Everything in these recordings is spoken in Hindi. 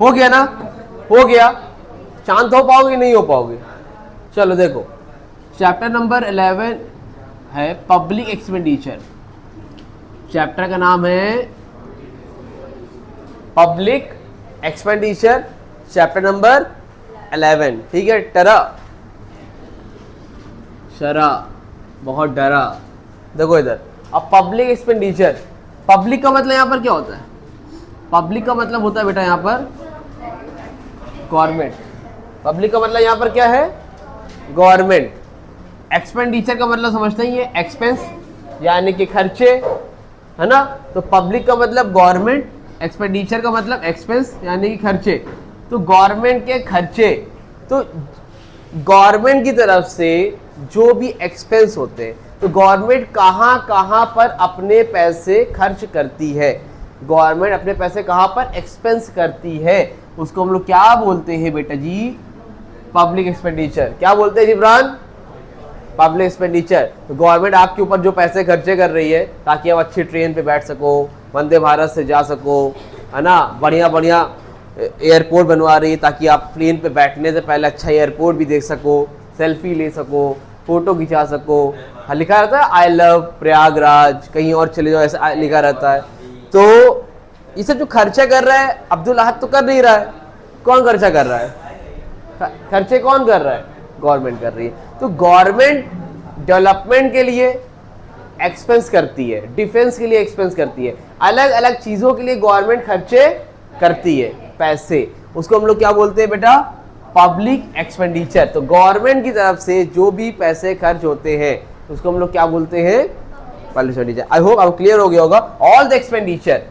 हो गया ना, हो गया, शांत हो पाओगे नहीं हो पाओगे। चलो देखो, चैप्टर नंबर 11 है पब्लिक एक्सपेंडिचर। चैप्टर का नाम है पब्लिक एक्सपेंडिचर, चैप्टर नंबर 11, ठीक है। टरा शरा, बहुत डरा। देखो इधर, अब पब्लिक एक्सपेंडिचर, पब्लिक का मतलब यहां पर क्या होता है? पब्लिक का मतलब होता है बेटा यहां पर गवर्नमेंट। पब्लिक का मतलब यहां पर क्या है? गवर्नमेंट। एक्सपेंडिचर का मतलब समझते ही है, एक्सपेंस यानी कि खर्चे, है ना। तो पब्लिक का मतलब गवर्नमेंट, एक्सपेंडिचर का मतलब एक्सपेंस यानी कि खर्चे। तो गवर्नमेंट के खर्चे, तो गवर्नमेंट की तरफ से जो भी एक्सपेंस होते हैं, तो गवर्नमेंट कहाँ कहाँ पर अपने पैसे खर्च करती है, गवर्नमेंट अपने पैसे कहाँ पर एक्सपेंस करती है, उसको हम लोग क्या बोलते हैं बेटा जी? Public expenditure. क्या बोलते हैं जिब्रान? Public expenditure. तो गवर्नमेंट आपके ऊपर जो पैसे खर्चे कर रही है ताकि आप अच्छी ट्रेन पे बैठ सको, वंदे भारत से जा सको, है ना, बढ़िया बढ़िया एयरपोर्ट बनवा रही है ताकि आप प्लेन पे बैठने से पहले अच्छा एयरपोर्ट भी देख सको, सेल्फी ले सको, फोटो खिंचा सको। हाँ, लिखा रहता है आई लव प्रयागराज, कहीं और चले जाओ ऐसा लिखा रहता है। तो ये सब जो खर्चा कर रहा है अब्दुल अहद तो कर नहीं रहा है, कौन खर्चा कर रहा है? खर्चे कौन कर रहा है? गवर्नमेंट कर रही है। तो गवर्नमेंट डेवलपमेंट के लिए एक्सपेंस करती है, डिफेंस के लिए एक्सपेंस करती है, अलग अलग चीजों के लिए गवर्नमेंट खर्चे करती है पैसे, उसको हम लोग क्या बोलते हैं बेटा? Public expenditure. तो गवर्नमेंट की तरफ से जो भी पैसे खर्च होते हैं उसको हम लोग क्या बोलते हैं? Public expenditure. आई होप अब क्लियर हो गया होगा। All the expenditure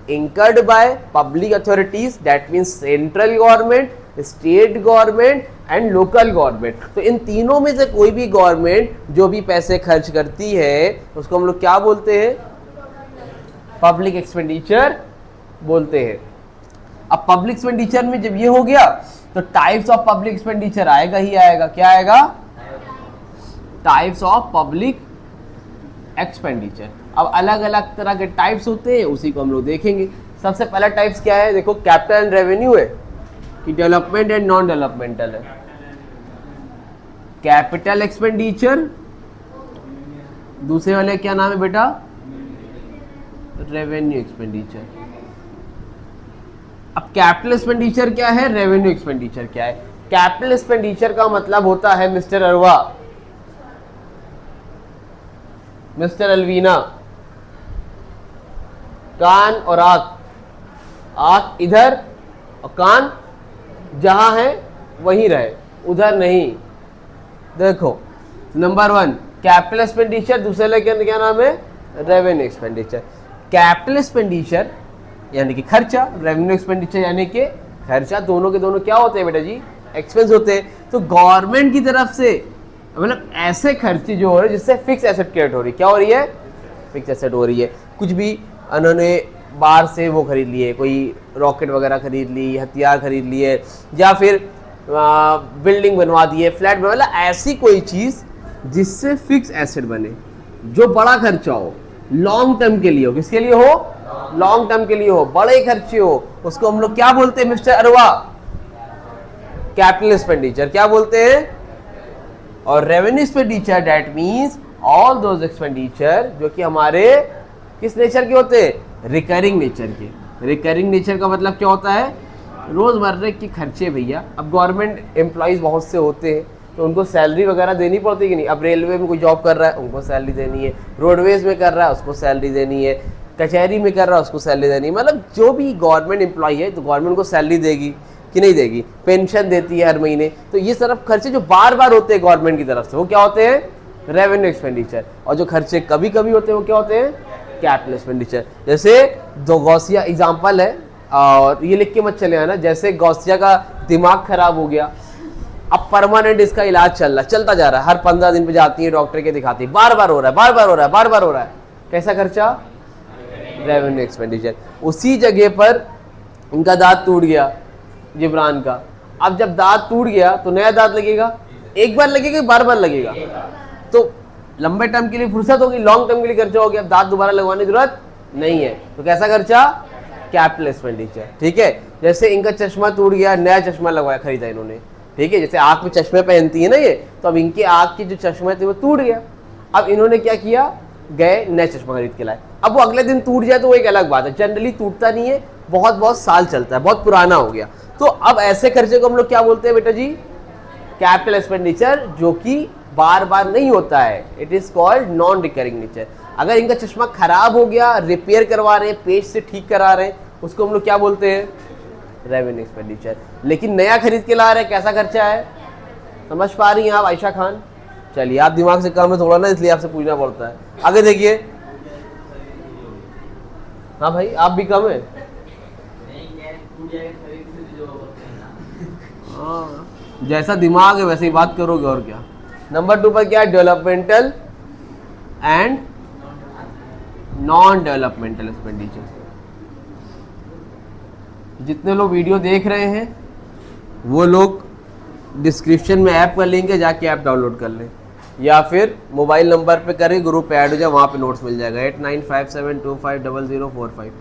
incurred by public authorities, that means central government, state government and local government। तो इन तीनों में से कोई भी गवर्नमेंट जो भी पैसे खर्च करती है उसको हम लोग क्या बोलते हैं? पब्लिक एक्सपेंडिचर बोलते हैं। अब पब्लिक एक्सपेंडिचर में जब ये हो गया तो टाइप्स ऑफ पब्लिक एक्सपेंडिचर आएगा ही आएगा। क्या आएगा? Types of public expenditure. अब अलग अलग तरह के टाइप्स होते हैं, उसी को हम लोग देखेंगे। सबसे पहला टाइप्स क्या है? देखो, कैपिटल एंड रेवेन्यू है कि डेवलपमेंट एंड नॉन डेवलपमेंटल है। कैपिटल एक्सपेंडिचर, दूसरे वाले क्या नाम है बेटा? Revenue expenditure. अब कैपिटल एक्सपेंडिचर क्या है, रेवेन्यू एक्सपेंडिचर क्या है? कैपिटल एक्सपेंडिचर का मतलब होता है मिस्टर अरवा, मिस्टर अलवीना, कान और आंख, आंख इधर और कान जहां है वहीं रहे, उधर नहीं। देखो, नंबर 1 कैपिटल एक्सपेंडिचर, दूसरे क्या नाम है? Revenue expenditure. कैपिटल एक्सपेंडिचर यानी कि खर्चा, रेवेन्यू एक्सपेंडिचर यानी कि खर्चा, दोनों के दोनों क्या होते हैं बेटा जी? एक्सपेंस होते हैं। तो गवर्नमेंट की तरफ से मतलब ऐसे खर्चे जो हो रहे हैं जिससे फिक्स एसेट क्रिएट हो रही है। क्या हो रही है? फिक्स एसेट हो रही है। कुछ भी उन्होंने बाहर से वो खरीद लिए, कोई रॉकेट वगैरह खरीद ली, हथियार खरीद लिए, या फिर बिल्डिंग बनवा दिए, फ्लैट बनवा, मतलब ऐसी कोई चीज़ जिससे फिक्स एसेट बने, जो बड़ा खर्चा हो, लॉन्ग टर्म के लिए हो। किसके लिए हो? लॉन्ग टर्म के लिए हो, बड़े खर्चे हो, उसको हम लोग क्या बोलते हैं मिस्टर अरवा? Capital expenditure. क्या बोलते हैं? और revenue expenditure that means all those expenditure जो कि हमारे किस नेचर के होते हैं? रिकरिंग नेचर के। रिकरिंग नेचर का मतलब क्या होता है? रोजमर्रा के खर्चे भैया। अब गवर्नमेंट एम्प्लॉइज बहुत से होते हैं तो उनको सैलरी वगैरह देनी पड़ती है कि नहीं? अब रेलवे में कोई जॉब कर रहा है उनको सैलरी देनी है, रोडवेज में कर रहा है उसको सैलरी देनी है, कचहरी में कर रहा है उसको सैलरी देनी है। मतलब जो भी गवर्नमेंट एम्प्लॉय है तो गवर्नमेंट को सैलरी देगी कि नहीं देगी? पेंशन देती है हर महीने। तो ये सब खर्चे जो बार बार होते हैं गवर्नमेंट की तरफ से वो क्या होते हैं? Revenue expenditure. और जो खर्चे कभी कभी होते हैं वो क्या होते हैं? Capital expenditure. जैसे जो गौसिया एग्जाम्पल है, और ये लिख के मत चले आना, जैसे गौसिया का दिमाग खराब हो गया, अब परमानेंट इसका इलाज चलता जा रहा है, हर 15 दिन पे जाती है डॉक्टर के दिखाती है, बार बार हो रहा है, बार बार हो रहा है, बार बार हो रहा है। कैसा खर्चा? Revenue expenditure. उसी जगह पर उनका दांत टूट गया, जिब्रान का। अब जब दांत टूट गया तो नया दांत लगेगा, एक बार लगेगा बार बार लगेगा, तो लंबे टर्म के लिए फुर्सत होगी, लॉन्ग टर्म के लिए खर्चा हो गया, अब दांत दोबारा लगवाने की जरूरत नहीं है। तो कैसा खर्चा? कैपिटल एक्सपेंडिचर, ठीक है। जैसे इनका चश्मा टूट गया, नया चश्मा लगवाया, खरीदा इन्होंने, ठीक है। जैसे आँख में चश्मे पहनती है ना ये, तो अब इनकी आँख की जो चश्मा थे वो टूट गया, अब इन्होंने क्या किया, गए नया चश्मा खरीद के लाए। अब वो अगले दिन टूट जाए तो वो एक अलग बात है, जनरली टूटता नहीं है, बहुत बहुत साल चलता है, बहुत पुराना हो गया। तो अब ऐसे खर्चे को हम लोग क्या बोलते हैं बेटा जी, कैपिटल एक्सपेंडिचर, जो कि बार बार नहीं होता है, it is called non recurring nature. अगर इनका चश्मा खराब हो गया, रिपेयर करवा रहे हैं, पेज से ठीक करा रहे हैं, उसको हम लोग क्या बोलते हैं, रेवेन्यू एक्सपेंडिचर। लेकिन नया खरीद के ला रहे हैं, कैसा खर्चा है, समझ पा रही हैं आप आयशा खान? चलिए, आप दिमाग से कम है थोड़ा ना, इसलिए आपसे पूछना पड़ता है। आगे देखिए, हाँ भाई आप भी कम है। हाँ, जैसा दिमाग है वैसे ही बात करोगे, और क्या। नंबर 2 पर क्या है, developmental and non developmental expenditure. जितने लोग वीडियो देख रहे हैं वो लोग डिस्क्रिप्शन में ऐप का लिंक है, जाके ऐप डाउनलोड कर लें, या फिर मोबाइल नंबर पे करें, ग्रुप ऐड हो जाए, वहाँ पे नोट्स मिल जाएगा 8957250045।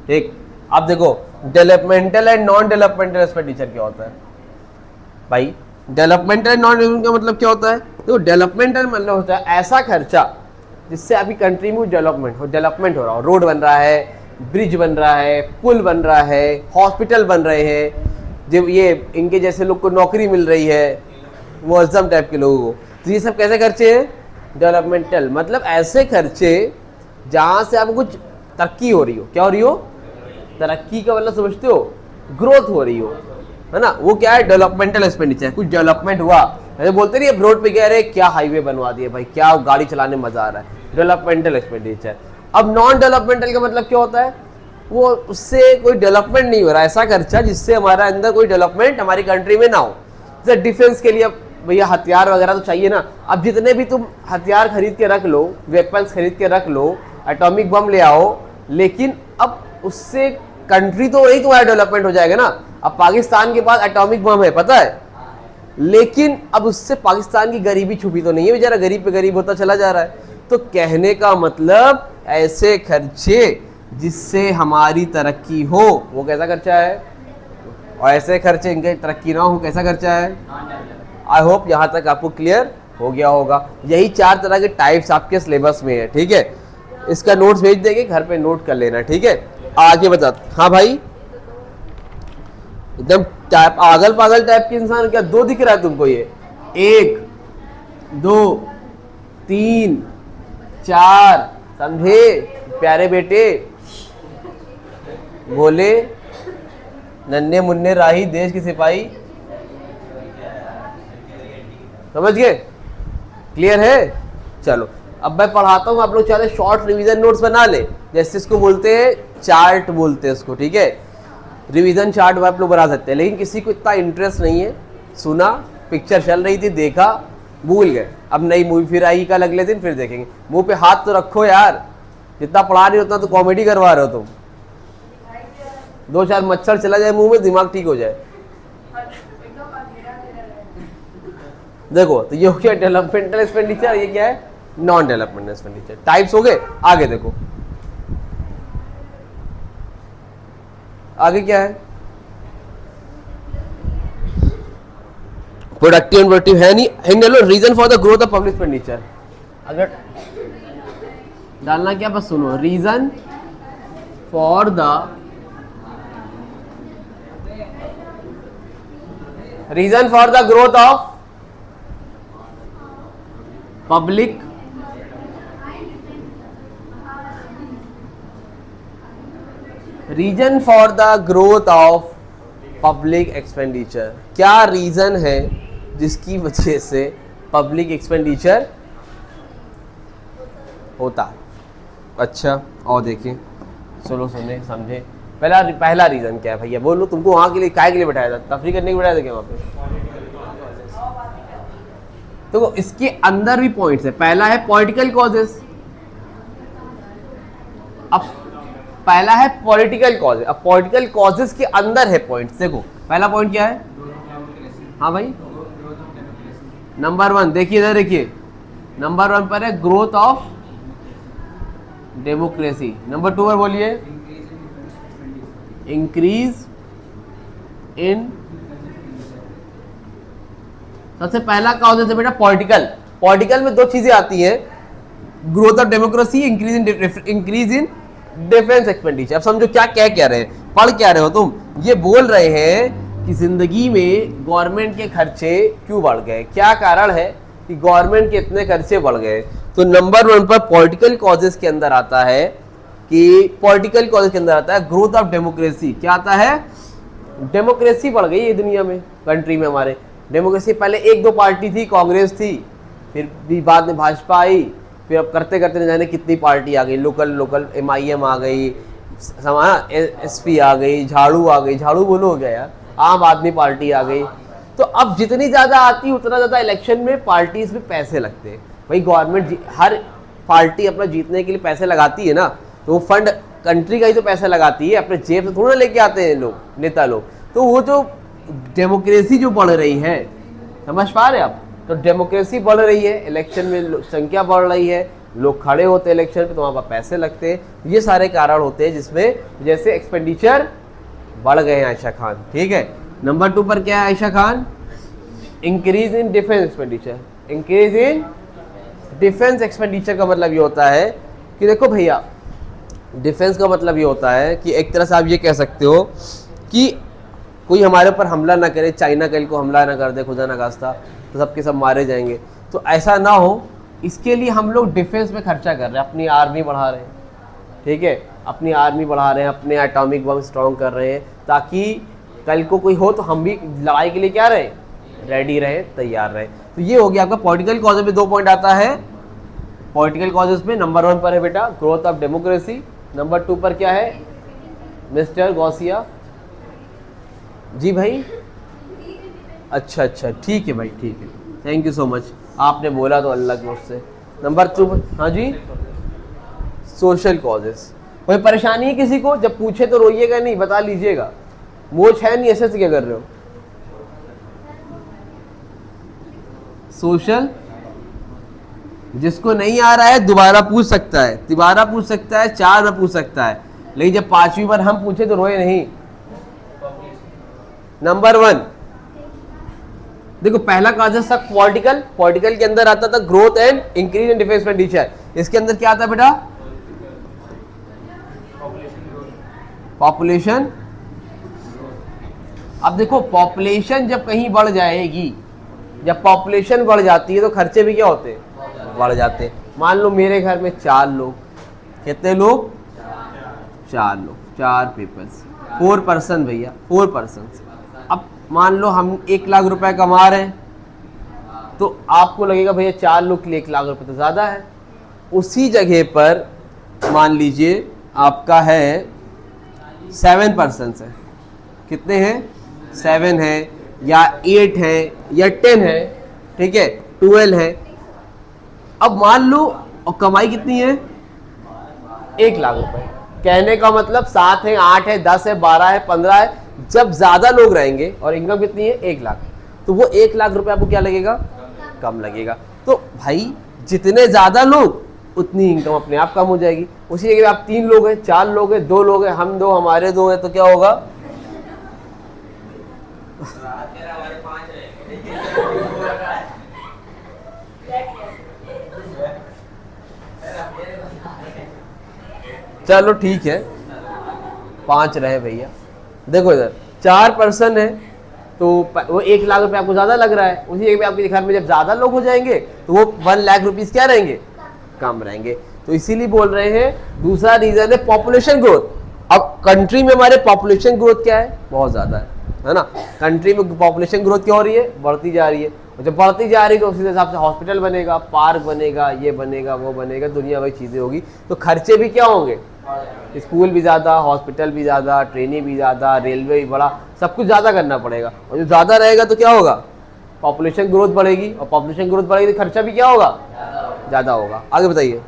ठीक। अब देखो developmental and non developmental expenditure क्या होता है भाई। डेवलपमेंटल एंड नॉन डेवलपमेंटल का मतलब क्या होता है, तो डेवलपमेंटल मतलब होता है ऐसा खर्चा जिससे अभी कंट्री में डेवलपमेंट हो रहा हो, रोड बन रहा है, ब्रिज बन रहा है, पुल बन रहा है, हॉस्पिटल बन रहे हैं, जब ये इनके जैसे लोग को नौकरी मिल रही है, मुअज्जम टाइप के लोगों को, तो ये सब कैसे खर्चे हैं, डेवलपमेंटल। मतलब ऐसे खर्चे जहाँ से आपको कुछ तरक्की हो रही हो, क्या हो रही हो, तरक्की का मतलब समझते हो, ग्रोथ हो रही हो, है ना, वो क्या है, डेवलपमेंटल एक्सपेंडिचर। कुछ डेवलपमेंट हुआ, ऐसे बोलते नहीं रोड पे कह रहे क्या हाईवे बनवा दिए भाई, क्या गाड़ी चलाने में मजा आ रहा है, डेवलपमेंटल एक्सपेंडिचर। अब नॉन डेवलपमेंटल का मतलब क्या होता है, वो उससे कोई डेवलपमेंट नहीं हो रहा, ऐसा खर्चा जिससे हमारा अंदर कोई डेवलपमेंट हमारी कंट्री में ना हो। जैसे डिफेंस के लिए भैया हथियार वगैरह तो चाहिए ना, अब जितने भी तुम हथियार खरीद के रख लो, वेपन्स खरीद के रख लो, एटॉमिक बम ले आओ, लेकिन अब उससे कंट्री तो नहीं तुम्हारा डेवलपमेंट हो जाएगा ना। अब पाकिस्तान के पास एटॉमिक बम है पता है, लेकिन अब उससे पाकिस्तान की गरीबी छुपी तो नहीं है, बेचारा गरीब पे गरीब होता चला जा रहा है। तो कहने का मतलब ऐसे खर्चे जिससे हमारी तरक्की हो, वो कैसा खर्चा है, और ऐसे खर्चे इनके तरक्की ना हो, कैसा खर्चा है। आई होप यहाँ तक आपको क्लियर हो गया होगा। यही 4 तरह के टाइप्स आपके सिलेबस में है, ठीक है। इसका नोट्स भेज देंगे, घर पे नोट कर लेना, ठीक है। आगे बता, हाँ भाई एकदम टाइप आगल पागल टाइप के इंसान, क्या 2 दिख रहा है तुमको, ये 1 2 3 4, समझे प्यारे बेटे, बोले नन्हे मुन्ने राही देश की सिपाही, समझ गए, क्लियर है। चलो अब मैं पढ़ाता हूँ, आप लोग चाहे शॉर्ट रिवीजन नोट्स बना ले, जैसे इसको बोलते हैं चार्ट बोलते हैं इसको, ठीक है। रिवीजन चार्ट आप लोग बना सकते हैं, लेकिन किसी को इतना इंटरेस्ट नहीं है, सुना, पिक्चर चल रही थी, देखा, भूल गए, अब नई मूवी फिर आएगी कल अगले दिन, फिर देखेंगे। मुंह पे हाथ तो रखो यार, जितना पढ़ा रही उतना तो कॉमेडी करवा रहे हो तुम। 2-4 मच्छर चला जाए मुंह में, दिमाग ठीक हो जाए। देखो तो ये हो गया डेवलपमेंटल एक्सपेंडिचर, ये क्या है, नॉन डेवलपमेंटल एक्सपेंडिचर। टाइप्स हो गए। आगे देखो, आगे क्या है, प्रोडक्टिव एंड प्रोडक्टिव है नहीं, hello reason for the growth of public expenditure. अगर डालना क्या, बस सुनो, reason for the growth of public reason for the growth of public expenditure. क्या रीजन है जिसकी वजह से पब्लिक एक्सपेंडिचर होता। अच्छा और देखिए, सुनो सुने समझे, पहला रीजन क्या है भैया, बोलो तुमको वहां के लिए काय के लिए बैठाया था, तफरी करने के लिए बैठाया था क्या वहां पे। तो इसके अंदर भी पॉइंट्स है। पहला है पॉलिटिकल कॉजेस, अब पहला है पॉलिटिकल कॉजेस, अब पॉलिटिकल कॉजेस के अंदर है पॉइंट्स। देखो पहला पॉइंट क्या है, हाँ भाई नंबर 1 देखिए, इधर देखिए, नंबर 1 पर है ग्रोथ ऑफ डेमोक्रेसी। नंबर 2 पर बोलिए इंक्रीज इन, सबसे पहला कॉज है बेटा पॉलिटिकल। पॉलिटिकल में दो चीजें आती हैं, growth of democracy, increase in defence expenditure. अब समझो क्या कह रहे हैं, पढ़ क्या रहे हो तुम। ये बोल रहे हैं कि जिंदगी में गवर्नमेंट के खर्चे क्यों बढ़ गए, क्या कारण है कि गवर्नमेंट के इतने खर्चे बढ़ गए। तो नंबर 1 पर पॉलिटिकल कॉजेस के अंदर आता है कि पॉलिटिकल कॉजेस के अंदर आता है ग्रोथ ऑफ डेमोक्रेसी। क्या आता है, डेमोक्रेसी बढ़ गई है दुनिया में, कंट्री में हमारे। डेमोक्रेसी पहले 1-2 पार्टी थी, कांग्रेस थी, फिर भी बाद में भाजपा आई, फिर अब करते करते न जाने कितनी पार्टी आ गई, लोकल MIM आ गई, SP आ गई, झाड़ू आ गई, झाड़ू बोलो हो गया यार, आम आदमी पार्टी आ गई। तो अब जितनी ज़्यादा आती उतना ज़्यादा इलेक्शन में पार्टीज में पैसे लगते हैं। भाई गवर्नमेंट हर पार्टी अपना जीतने के लिए पैसे लगाती है ना, तो वो फंड कंट्री का ही तो पैसा लगाती है, अपने जेब से थोड़ा लेके आते हैं लोग, नेता लोग। तो वो जो डेमोक्रेसी जो बढ़ रही है, समझ पा रहे आप, तो डेमोक्रेसी बढ़ रही है, इलेक्शन में संख्या बढ़ रही है, लोग खड़े होते हैं इलेक्शन पे, तो वहाँ पर पैसे लगते हैं। ये सारे कारण होते हैं जिसमें जैसे एक्सपेंडिचर बढ़ गए हैं आयशा खान। ठीक है, नंबर 2 पर क्या है Ayesha Khan, increase in defence expenditure. Increase in defence expenditure का मतलब ये होता है कि देखो भैया, डिफेंस का मतलब ये होता है कि एक तरह से आप ये कह सकते हो कि कोई हमारे ऊपर हमला ना करे, चाइना कल को हमला ना कर दे खुदा ना खास्ता, तो सबके सब मारे जाएंगे। तो ऐसा ना हो, इसके लिए हम लोग डिफेंस में खर्चा कर रहे हैं, अपनी आर्मी बढ़ा रहे हैं। ठीक है, अपनी आर्मी बढ़ा रहे हैं, अपने एटॉमिक बम स्ट्रॉन्ग कर रहे हैं, ताकि कल को कोई हो तो हम भी लड़ाई के लिए क्या रहे, रेडी रहे, तैयार रहे। तो ये हो गया आपका पॉलिटिकल कॉजेज में 2 पॉइंट आता है। पॉलिटिकल कॉजेज में नंबर 1 पर है बेटा ग्रोथ ऑफ डेमोक्रेसी, नंबर 2 पर क्या है मिस्टर गौसिया जी भाई। अच्छा, ठीक है भाई, ठीक है, थैंक यू सो मच, आपने बोला तो अल्लाह के उससे। नंबर 2, हाँ जी, सोशल कॉजेस। कोई परेशानी है किसी को, जब पूछे तो रोइएगा नहीं, बता लीजिएगा, मोच है नहीं, ऐसे क्या कर रहे हो। सोशल, जिसको नहीं आ रहा है दोबारा पूछ सकता है, तिबारा पूछ सकता है, 4 में पूछ सकता है, लेकिन जब 5वीं बार हम पूछे तो रोए नहीं। नंबर 1 देखो, पहला कॉजेस था पॉलिटिकल, पॉलिटिकल के अंदर आता था growth and increase in defence expenditure. इसके अंदर क्या आता है बेटा, पॉपुलेशन। अब देखो, पॉपुलेशन जब कहीं बढ़ जाएगी, जब पॉपुलेशन बढ़ जाती है तो खर्चे भी क्या होते हैं, बढ़ जाते हैं। मान लो मेरे घर में 4 लोग, कितने लोग, 4 लोग, 4 पीपल्स, 4 पर्सन भैया, 4 पर्सन। अब मान लो हम 1 लाख रुपए कमा रहे हैं, तो आपको लगेगा भैया 4 लोग के लिए 1 लाख रुपए तो ज़्यादा है। उसी जगह पर मान लीजिए आपका है 7 पर्सन है, कितने हैं, 7 है या 8 है या 10 है, ठीक है, 12 है। अब मान लो और कमाई कितनी है, 1 लाख रुपए। कहने का मतलब 7 है, 8 है, 10 है, 12 है, 15 है। जब ज्यादा लोग रहेंगे और इनकम कितनी है, 1 लाख, तो वो 1 लाख रुपए आपको क्या लगेगा, कम लगेगा। तो भाई जितने ज्यादा लोग उतनी इनकम अपने आप कम हो जाएगी। उसी जगह आप 3 लोग हैं, 4 लोग हैं, 2 लोग हैं, हम 2, हमारे 2 हैं, तो क्या होगा, चलो ठीक है 5 रहे भैया। देखो इधर 4 पर्सन है तो वो 1 लाख रुपए आपको ज्यादा लग रहा है। उसी जगह पे आपके घर में जब ज्यादा लोग हो जाएंगे तो वो 1 लाख रुपीस क्या रहेंगे, कम रहेंगे। तो इसीलिए बोल रहे हैं दूसरा रीजन है पॉपुलेशन ग्रोथ। अब कंट्री में हमारे पॉपुलेशन ग्रोथ क्या है, बहुत ज्यादा है ना। कंट्री में पॉपुलेशन ग्रोथ क्या हो रही है, बढ़ती जा रही है। और जब बढ़ती जा रही है तो उसी हिसाब से हॉस्पिटल बनेगा, पार्क बनेगा, ये बनेगा, वो बनेगा, दुनिया भर चीजें होगी। तो खर्चे भी क्या होंगे, स्कूल भी ज़्यादा, हॉस्पिटल भी ज़्यादा, ट्रेनें भी ज़्यादा, रेलवे भी बड़ा, सब कुछ ज़्यादा करना पड़ेगा। और जो ज़्यादा रहेगा तो क्या होगा, पॉपुलेशन ग्रोथ बढ़ेगी, और पॉपुलेशन ग्रोथ बढ़ेगी तो खर्चा भी क्या होगा, ज़्यादा होगा। आगे बताइए।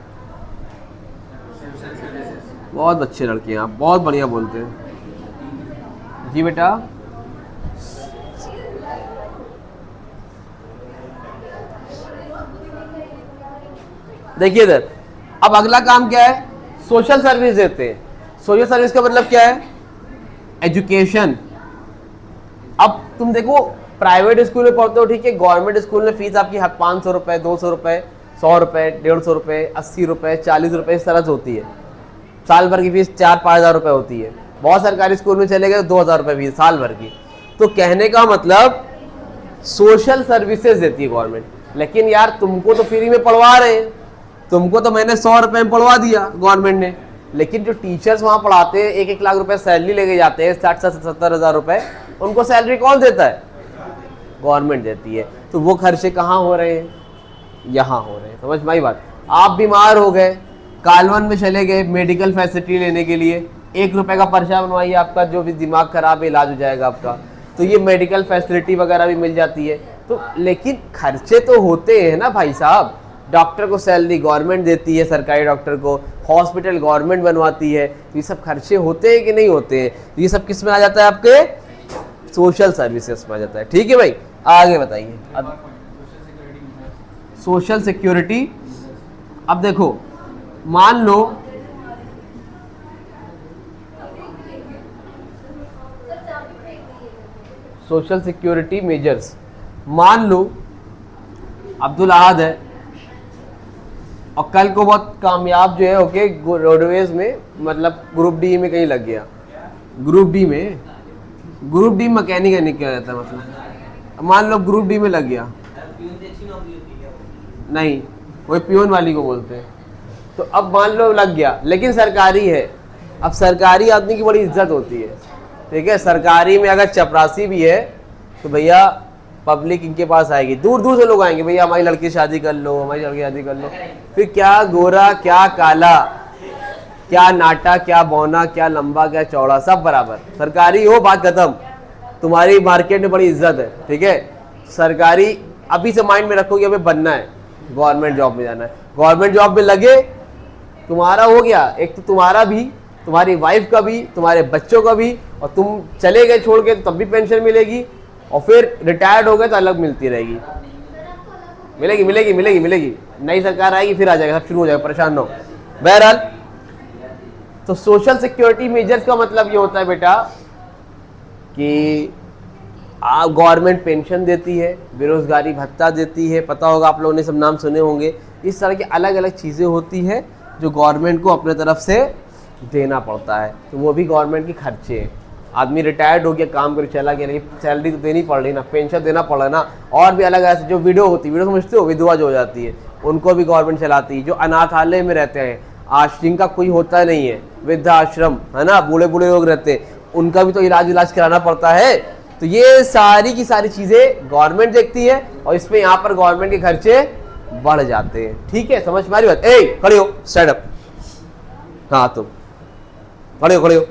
बहुत अच्छे लड़के हैं आप, बहुत बढ़िया बोलते हैं जी बेटा। देखिए इधर, अब अगला काम क्या है, सोशल सर्विस देते हैं। सोशल सर्विस का मतलब क्या है, एजुकेशन। अब तुम देखो प्राइवेट स्कूल में पढ़ते हो ठीक है, गवर्नमेंट स्कूल में फीस आपकी 500 रुपये, 200 रुपये, 100 रुपये, 150 रुपये, 80 रुपये, 40 रुपये, इस तरह से होती है। साल भर की फीस 4-5 हज़ार रुपये होती है। बहुत सरकारी स्कूल में चले गए 2,000 रुपये फीस साल भर की। तो कहने का मतलब सोशल सर्विसेज देती है गवर्नमेंट, लेकिन यार तुमको तो फ्री में पढ़वा रहे हैं, तुमको तो मैंने 100 रुपये में पढ़वा दिया गवर्नमेंट ने, लेकिन जो टीचर्स वहाँ पढ़ाते हैं 1-1 लाख रुपए सैलरी लेके जाते हैं, 60-70 हज़ार रुपये, उनको सैलरी कौन देता है? गवर्नमेंट देती है। तो वो खर्चे कहाँ हो रहे हैं? यहाँ हो रहे हैं। समझ में आई बात? आप बीमार हो गए, कालवन में चले गए मेडिकल फैसिलिटी लेने के लिए, 1 रुपये का पर्चा बनवाइए, आपका जो भी दिमाग खराब है इलाज हो जाएगा आपका। तो ये मेडिकल फैसिलिटी वगैरह भी मिल जाती है। तो लेकिन खर्चे तो होते हैं ना भाई साहब। डॉक्टर को सैलरी गवर्नमेंट देती है, सरकारी डॉक्टर को, हॉस्पिटल गवर्नमेंट बनवाती है। तो ये सब खर्चे होते हैं कि नहीं होते हैं? तो ये सब किस में आ जाता है? आपके सोशल सर्विसेज में आ जाता है। ठीक है भाई, आगे बताइए। अब सोशल सिक्योरिटी, अब देखो मान लो सोशल सिक्योरिटी मेजर्स, मान लो अब्दुल अहद है और कल को बहुत कामयाब जो है ओके रोडवेज में, मतलब ग्रुप डी में कहीं लग गया। ग्रुप डी मैकेनिक है, क्या रहता है मतलब, मान लो ग्रुप डी में लग गया, नहीं वही पियोन वाली को बोलते हैं। तो अब मान लो लग गया, लेकिन सरकारी है। अब सरकारी आदमी की बड़ी इज्जत होती है, ठीक है। सरकारी में अगर चपरासी भी है तो भैया पब्लिक इनके पास आएगी, दूर दूर से लोग आएंगे, भैया हमारी लड़की की शादी कर लो, हमारी लड़की की शादी कर लो। फिर क्या गोरा क्या काला, क्या नाटा क्या बौना, क्या लंबा क्या चौड़ा, सब बराबर। सरकारी हो, बात खत्म। तुम्हारी मार्केट में बड़ी इज्जत है, ठीक है। सरकारी अभी से माइंड में रखो कि हमें बनना है, गवर्नमेंट जॉब में जाना है। गवर्नमेंट जॉब में लगे, तुम्हारा हो गया, एक तो तुम्हारा भी, तुम्हारी वाइफ का भी, तुम्हारे बच्चों का भी, और तुम चले गए छोड़ के तो तब भी पेंशन मिलेगी, और फिर रिटायर्ड हो गए तो अलग मिलती रहेगी। मिलेगी मिलेगी मिलेगी मिलेगी। नई सरकार आएगी फिर आ जाएगा, सब शुरू हो जाएगा, परेशान ना हो। बहरहाल, तो सोशल सिक्योरिटी मेजर्स का मतलब ये होता है बेटा कि गवर्नमेंट पेंशन देती है, बेरोजगारी भत्ता देती है, पता होगा आप लोगों ने सब नाम सुने होंगे। इस तरह की अलग अलग चीज़ें होती है जो गवर्नमेंट को अपने तरफ से देना पड़ता है। तो वो भी गवर्नमेंट के खर्चे हैं। आदमी रिटायर्ड हो गया, काम करके चला गया, लेकिन सैलरी तो देनी पड़ रही ना, पेंशन देना पड़ रहा है ना। और भी अलग ऐसे जो विडो होती है, विडो समझते हो, विधवा जो हो जाती है, उनको भी गवर्नमेंट चलाती है। जो अनाथालय में रहते हैं, आज जिनका कोई होता नहीं है, वृद्धाश्रम है ना, बूढ़े बूढ़े लोग रहते हैं, उनका भी तो इलाज कराना पड़ता है। तो ये सारी की सारी चीज़ें गवर्नमेंट देखती है, और इसमें यहाँ पर गवर्नमेंट के खर्चे बढ़ जाते हैं। ठीक है, समझ में आ रही बात? ए खड़े हो, स्टैंड अप। हाँ तुम खड़े हो, खड़े हो।